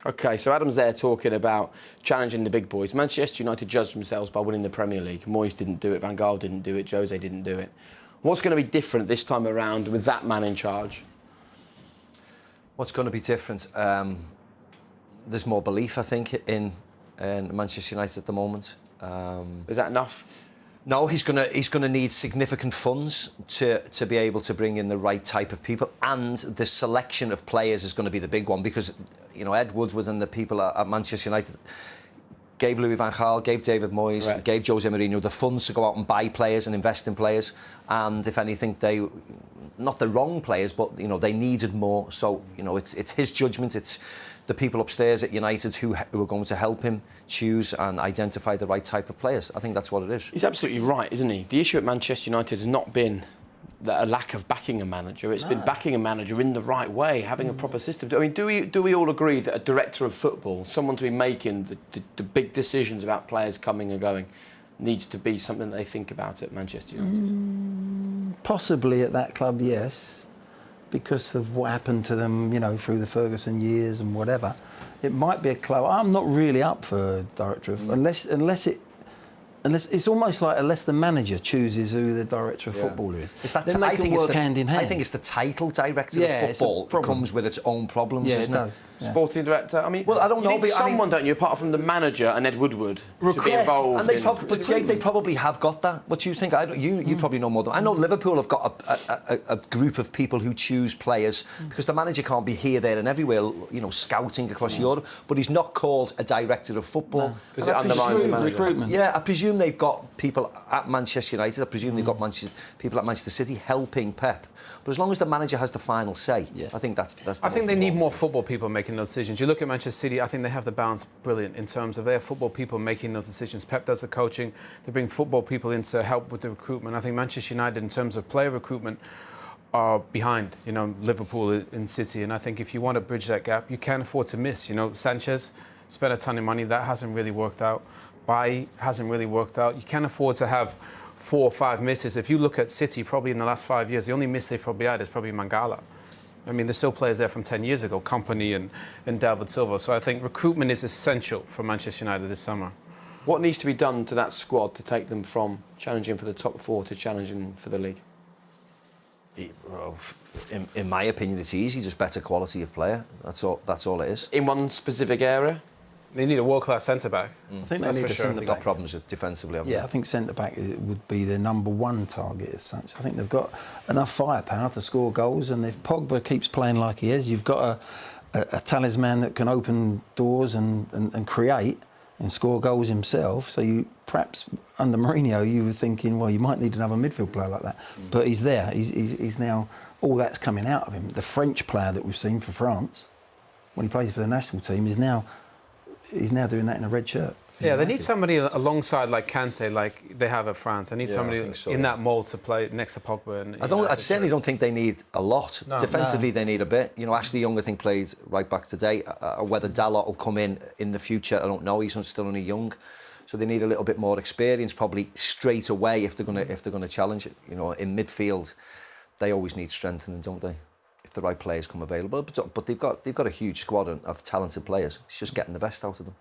OK, so Adam's there talking about challenging the big boys. Manchester United judged themselves by winning the Premier League. Moyes didn't do it, Van Gaal didn't do it, Jose didn't do it. What's going to be different this time around with that man in charge? What's going to be different? There's more belief, I think, in Manchester United at the moment. Is that enough? No, he's gonna need significant funds to be able to bring in the right type of people, and the selection of players is going to be the big one, because Ed Woodward and the people at Manchester United gave Louis van Gaal, gave David Moyes, right, gave Jose Mourinho the funds to go out and buy players and invest in players, and if anything, they not the wrong players, but they needed more. So it's his judgment. It's the people upstairs at United who are going to help him choose and identify the right type of players. I think that's what it is. He's absolutely right, isn't he? The issue at Manchester United has not been a lack of backing a manager. It's been backing a manager in the right way, having a proper system. I mean, do we all agree that a director of football, someone to be making the big decisions about players coming and going, needs to be something that they think about at Manchester United? Possibly at that club, yes, because of what happened to them, through the Ferguson years and whatever. It might be a club. I'm not really up for a director of unless it's almost like unless the manager chooses who the director of football is. Then they can work hand in hand. I think it's the title director of football that comes with its own problems, isn't it? Yeah. Sporting director. I mean, well, I don't know. You need someone, don't you, apart from the manager and Ed Woodward, to be involved. And they probably have got that. What do you think? You probably know more than I know. Liverpool have got a group of people who choose players because the manager can't be here, there, and everywhere, scouting across Europe. But he's not called a director of football because it undermines the manager. Recruitment. Yeah, I presume they've got people at Manchester United. I presume they've got people at Manchester City helping Pep. But as long as the manager has the final say, I think that's. I think they need more football people making those decisions. You look at Manchester City, I think they have the balance brilliant in terms of their football people making those decisions. Pep does the coaching. They bring football people in to help with the recruitment. I think Manchester United, in terms of player recruitment, are behind, Liverpool and City. And I think if you want to bridge that gap, you can't afford to miss. Sanchez spent a ton of money. That hasn't really worked out. Bailly hasn't really worked out. You can't afford to have 4 or 5 misses. If you look at City, probably in the last 5 years, the only miss they've probably had is probably Mangala. I mean, there's still players there from 10 years ago, Kompany and David Silva. So I think recruitment is essential for Manchester United this summer. What needs to be done to that squad to take them from challenging for the top 4 to challenging for the league? In my opinion, it's easy, just better quality of player. That's all it is. In one specific area? They need a world-class centre-back. I think they need a centre-back. They've got problems defensively, haven't they? I think centre-back would be their number one target as such. I think they've got enough firepower to score goals, and if Pogba keeps playing like he is, you've got a talisman that can open doors and create and score goals himself. So you perhaps under Mourinho you were thinking, well, you might need another midfield player like that. But he's there. He's now all that's coming out of him. The French player that we've seen for France, when he plays for the national team, he's now doing that in a red shirt. Yeah, they need somebody alongside like Kante, like they have at France. They need somebody in that mould to play next to Pogba. I certainly don't think they need a lot. No, defensively, they need a bit. Ashley Young, I think, played right back today. Whether Dalot will come in the future, I don't know. He's still only young, so they need a little bit more experience, probably straight away if they're going to challenge it. In midfield, they always need strengthening, don't they? If the right players come available, but they've got a huge squad of talented players. It's just getting the best out of them.